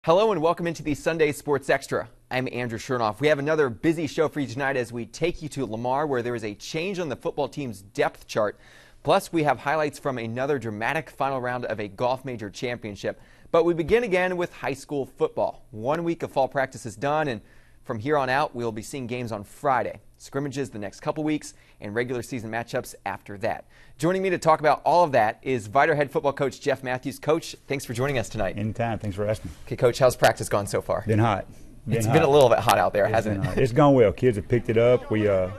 Hello and welcome into the Sunday Sports Extra. I'm Andrew Chernoff. We have another busy show for you tonight as we take you to Lamar, where there is a change on the football team's depth chart. Plus, we have highlights from another dramatic final round of a golf major championship. But we begin again with high school football. 1 week of fall practice is done, and from here on out, we'll be seeing games on Friday, scrimmages the next couple weeks, and regular season matchups after that. Joining me to talk about all of that is Vidor head football coach Jeff Mathews. Coach, thanks for joining us tonight. Anytime. Thanks for asking. Okay, Coach, how's practice gone so far? Been hot. It's been a little bit hot out there, hasn't it? It's gone well. Kids have picked it up. We have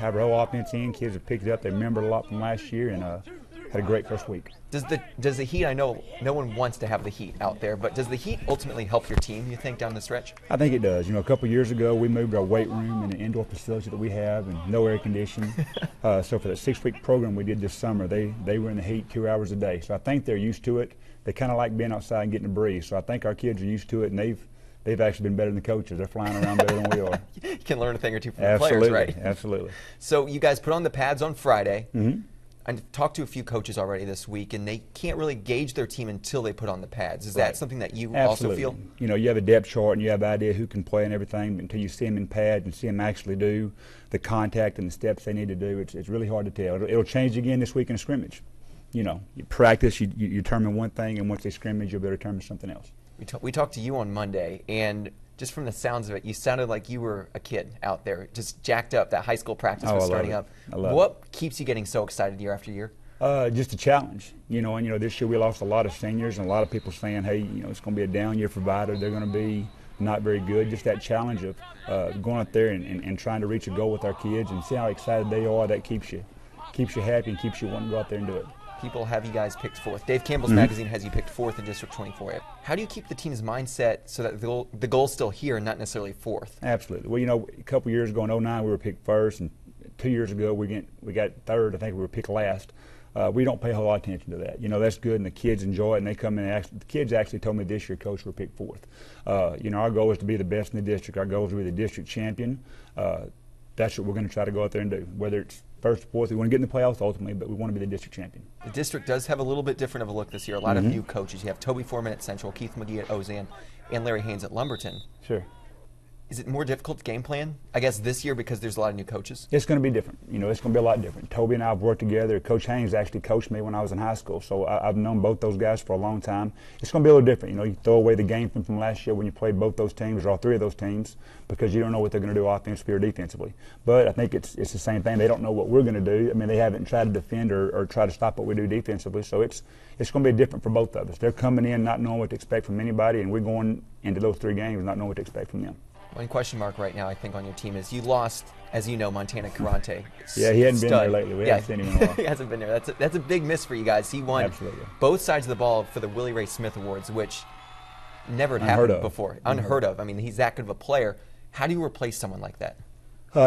our whole offense in. Kids have picked it up. They remembered a lot from last year and had a great first week. Does the heat, I know no one wants to have the heat out there, but does the heat ultimately help your team, you think, down the stretch? I think it does. You know, a couple years ago, we moved our weight room in an indoor facility that we have and no air conditioning. So for the 6-week program we did this summer, they were in the heat 2 hours a day. So I think they're used to it. They kind of like being outside and getting a breeze. So I think our kids are used to it, and they've actually been better than the coaches. They're flying around better than we are. You can learn a thing or two from the players, right? Absolutely. So you guys put on the pads on Friday. Mm-hmm. I've talked to a few coaches already this week, and they can't really gauge their team until they put on the pads. Is that something that you also feel? You know, you have a depth chart and you have an idea who can play and everything, but until you see them in pads and see them actually do the contact and the steps they need to do, it's really hard to tell. It'll change again this week in a scrimmage. You know, you practice, you determine one thing, and once they scrimmage, you'll be able to determine something else. We talked to you on Monday, and just from the sounds of it, you sounded like you were a kid out there, just jacked up. That high school practice was starting up. What keeps you getting so excited year after year? Just a challenge, you know. And you know, this year we lost a lot of seniors, and a lot of people saying, "Hey, you know, it's going to be a down year for Vidor. They're going to be not very good." Just that challenge of going out there and trying to reach a goal with our kids and see how excited they are. That keeps you happy and keeps you wanting to go out there and do it. People have you guys picked fourth. Dave Campbell's magazine has you picked fourth in District 24. How do you keep the team's mindset so that the goal's still here and not necessarily fourth? Absolutely. Well, you know, a couple years ago in 2009 we were picked first, and 2 years ago we got third. I think we were picked last. We don't pay a whole lot of attention to that. You know, that's good, and the kids enjoy it, and they come in and the kids actually told me this year, Coach, we're picked fourth. You know, our goal is to be the best in the district. Our goal is to be the district champion. That's what we're going to try to go out there and do, whether it's first or fourth. We want to get in the playoffs ultimately, but we want to be the district champion. The district does have a little bit different of a look this year. A lot of new coaches. You have Toby Foreman at Central, Keith McGee at Ozan, and Larry Haynes at Lumberton. Sure. Is it more difficult to game plan, I guess, this year because there's a lot of new coaches? It's going to be different. You know, it's going to be a lot different. Toby and I have worked together. Coach Haynes actually coached me when I was in high school, so I've known both those guys for a long time. It's going to be a little different. You know, you throw away the game from last year when you played both those teams or all three of those teams because you don't know what they're going to do offensively or defensively. But I think it's the same thing. They don't know what we're going to do. I mean, they haven't tried to defend or try to stop what we do defensively, so it's going to be different for both of us. They're coming in not knowing what to expect from anybody, and we're going into those 3 games not knowing what to expect from them. One question mark right now, I think, on your team is you lost, as you know, Montana Carante. Yeah, he hadn't been there lately. We haven't seen him in a while. He hasn't been there. That's a big miss for you guys. He won both sides of the ball for the Willie Ray Smith Awards, which never had happened before. Unheard of. I mean, he's that good of a player. How do you replace someone like that?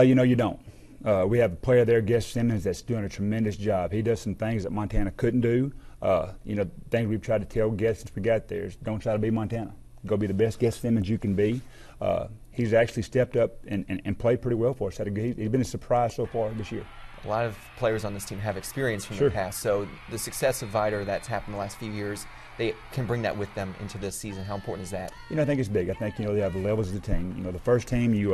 You know, you don't. We have a player there, Guess Simmons, that's doing a tremendous job. He does some things that Montana couldn't do. You know, things we've tried to tell Guess since we got there is don't try to be Montana. Go be the best Guess Simmons you can be. He's actually stepped up and played pretty well for us. He's been a surprise so far this year. A lot of players on this team have experience from the past, so the success of Vidor that's happened the last few years, they can bring that with them into this season. How important is that? You know, I think it's big. I think, you know, they have the levels of the team. You know, the first team you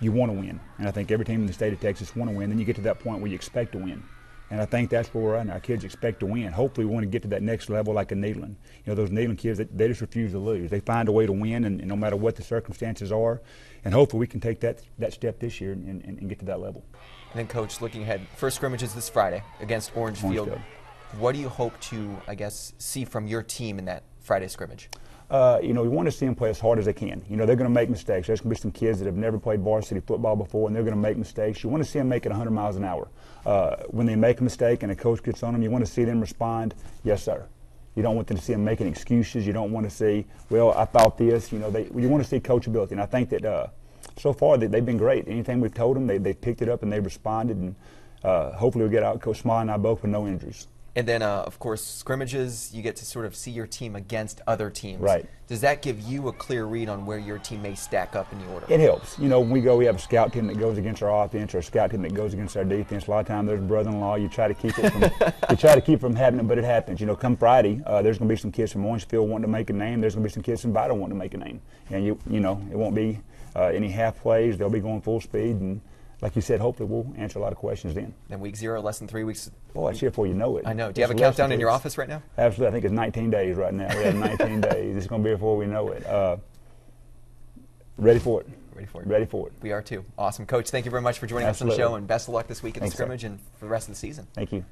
want to win, and I think every team in the state of Texas want to win. Then you get to that point where you expect to win. And I think that's where we're at now. Our kids expect to win. Hopefully we want to get to that next level like a Neyland. You know, those Neyland kids, they just refuse to lose. They find a way to win, and no matter what the circumstances are. And hopefully we can take that step this year and get to that level. And then, Coach, looking ahead, first scrimmage is this Friday against Orangefield. What do you hope to, I guess, see from your team in that Friday scrimmage? You know, we want to see them play as hard as they can. You know, they're going to make mistakes. There's going to be some kids that have never played varsity football before, and they're going to make mistakes. You want to see them make it 100 miles an hour. When they make a mistake and a coach gets on them, you want to see them respond, yes, sir. You don't want them to see them making excuses. You don't want to see, well, I thought this. You know, you want to see coachability. And I think that so far they've been great. Anything we've told them, they've picked it up and they've responded. And hopefully we'll get out Coach Small and I both with no injuries. And then, of course, scrimmages, you get to sort of see your team against other teams. Right. Does that give you a clear read on where your team may stack up in the order? It helps. You know, when we have a scout team that goes against our offense or a scout team that goes against our defense. A lot of times there's brother-in-law. You try to keep it from happening, but it happens. You know, come Friday, there's going to be some kids from Orangefield wanting to make a name. There's going to be some kids from Vidor wanting to make a name. And, you know, it won't be any half plays. They'll be going full speed. And like you said, hopefully we'll answer a lot of questions then. And week 0, less than 3 weeks. Oh, it's here before you know it. I know. Do you have a countdown in your office right now? Absolutely. I think it's 19 days right now. We have 19 days. It's going to be before we know it. Ready for it. Ready for it. Ready for it. We are too. Awesome. Coach, thank you very much for joining us on the show, and best of luck this week at the scrimmage and for the rest of the season. Thank you.